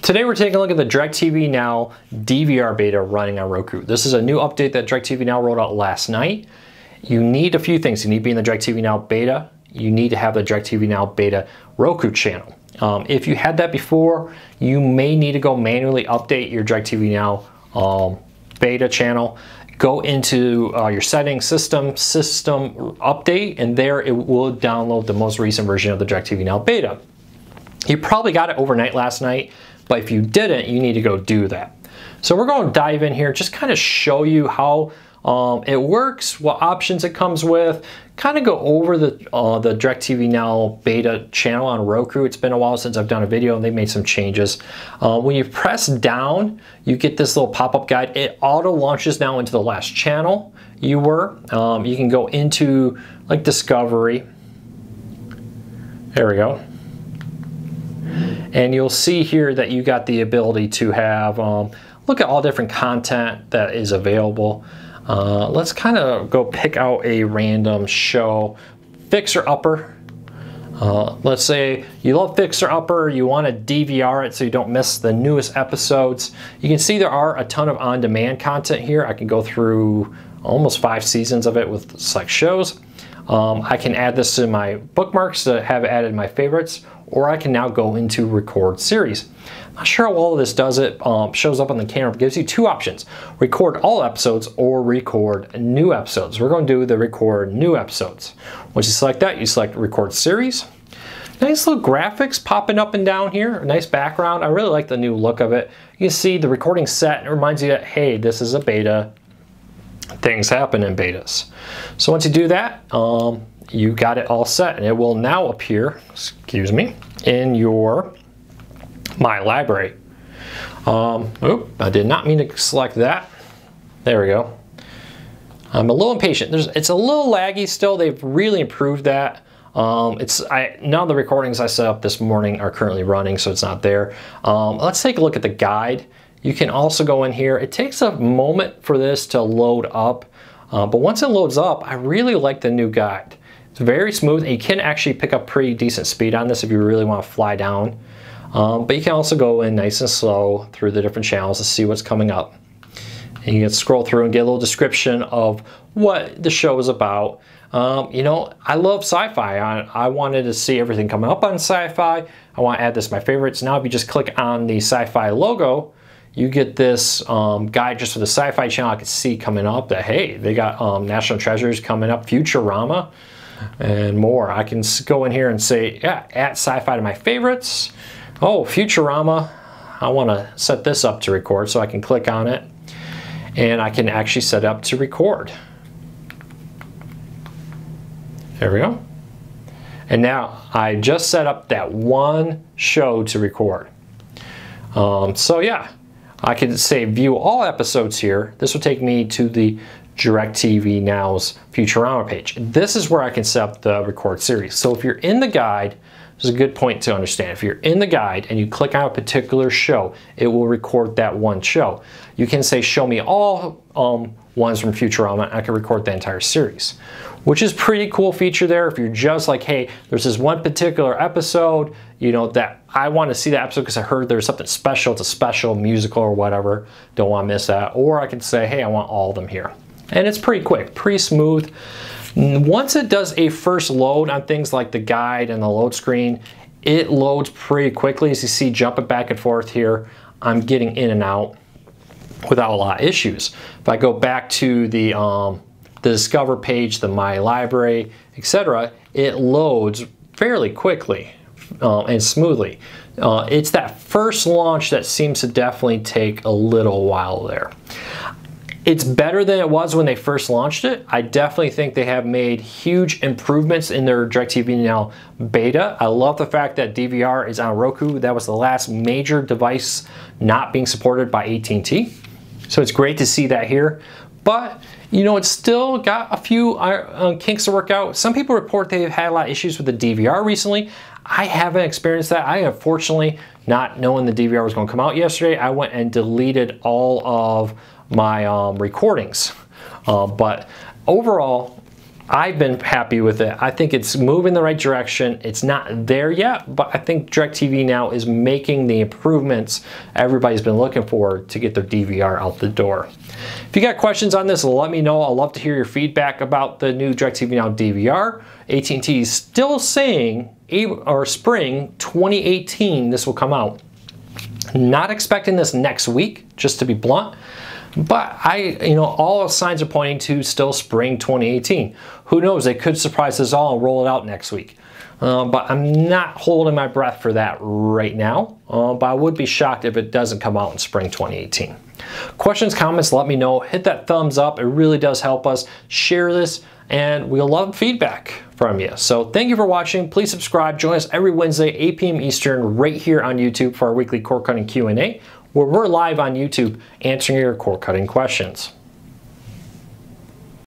Today we're taking a look at the DIRECTV Now DVR beta running on Roku. This is a new update that DIRECTV Now rolled out last night. You need a few things. You need to be in the DIRECTV Now beta. You need to have the DIRECTV Now beta Roku channel. If you had that before, you may need to go manually update your DIRECTV Now beta channel. Go into your settings, system update, and there it will download the most recent version of the DIRECTV Now beta. You probably got it overnight last night, but if you didn't, you need to go do that. So we're going to dive in here, just kind of show you how it works, what options it comes with, kind of go over the DIRECTV Now beta channel on Roku. It's been a while since I've done a video and they made some changes. When you press down, you get this little pop-up guide. It auto launches now into the last channel you were. You can go into like Discovery. There we go. And you'll see here that you got the ability to have, look at all different content that is available. Let's kind of go pick out a random show. Fixer Upper. Let's say you love Fixer Upper, you want to DVR it so you don't miss the newest episodes. You can see there are a ton of on-demand content here. I can go through almost 5 seasons of it with select shows. I can add this to my bookmarks to have it added to my favorites, or I can now go into record series. I'm not sure how all of this does it. Shows up on the camera. It gives you 2 options: record all episodes or record new episodes. We're going to do the record new episodes. Once you select that, you select record series. Nice little graphics popping up and down here. A nice background. I really like the new look of it. You can see the recording set. It reminds you that, hey, this is a beta. Things happen in betas. So once you do that, you got it all set, and it will now appear, excuse me, in your My Library. Oop, I did not mean to select that. There we go. I'm a little impatient. It's a little laggy still. They've really improved that. None of the recordings I set up this morning are currently running, so it's not there. Let's take a look at the guide. You can also go in here. It takes a moment for this to load up, but once it loads up, I really like the new guide. It's very smooth, and you can actually pick up pretty decent speed on this if you really want to fly down. But you can also go in nice and slow through the different channels to see what's coming up. And you can scroll through and get a little description of what the show is about. You know, I love sci-fi. I wanted to see everything coming up on sci-fi. I want to add this to my favorites. Now if you just click on the sci-fi logo, you get this guide just for the sci-fi channel. I could see coming up that, hey, they got National Treasures coming up, Futurama, and more. I can go in here and say, yeah, add sci-fi to my favorites. Oh, Futurama, I want to set this up to record, so I can click on it, and I can actually set up to record. There we go. And now I just set up that one show to record. So yeah, I can say view all episodes here. This will take me to the DIRECTV Now's Futurama page. This is where I can set up the record series. So if you're in the guide, this is a good point to understand. If you're in the guide and you click on a particular show, it will record that one show. You can say show me all ones from Futurama, and I can record the entire series, which is pretty cool feature there. If you're just like, hey, there's this one particular episode, you know, that I want to see that episode because I heard there's something special, it's a special musical or whatever, don't want to miss that. Or I can say, hey, I want all of them here. And it's pretty quick, pretty smooth. Once it does a first load on things like the guide and the load screen, it loads pretty quickly. As you see, jumping back and forth here, I'm getting in and out without a lot of issues. If I go back to the Discover page, the My Library, etc., it loads fairly quickly and smoothly. It's that first launch that seems to definitely take a little while there. It's better than it was when they first launched it. I definitely think they have made huge improvements in their DIRECTV Now beta. I love the fact that DVR is on Roku. That was the last major device not being supported by AT&T. So it's great to see that here. But, you know, it's still got a few kinks to work out. Some people report they've had a lot of issues with the DVR recently. I haven't experienced that. I unfortunately, not knowing the DVR was going to come out yesterday, I went and deleted all of my recordings. But overall, I've been happy with it. I think it's moving the right direction. It's not there yet, but I think DIRECTV Now is making the improvements everybody's been looking for to get their DVR out the door. If you got questions on this, let me know. I'd love to hear your feedback about the new DIRECTV Now DVR. AT&T is still saying spring 2018 this will come out. Not expecting this next week, just to be blunt. But all signs are pointing to still spring 2018. Who knows, they could surprise us all and roll it out next week. But I'm not holding my breath for that right now. But I would be shocked if it doesn't come out in spring 2018. Questions, comments, let me know. Hit that thumbs up, it really does help us. Share this, and we'll love feedback from you. So thank you for watching. Please subscribe. Join us every Wednesday, 8 p.m. Eastern, right here on YouTube for our weekly cord cutting Q&A, where we're live on YouTube answering your cord cutting questions.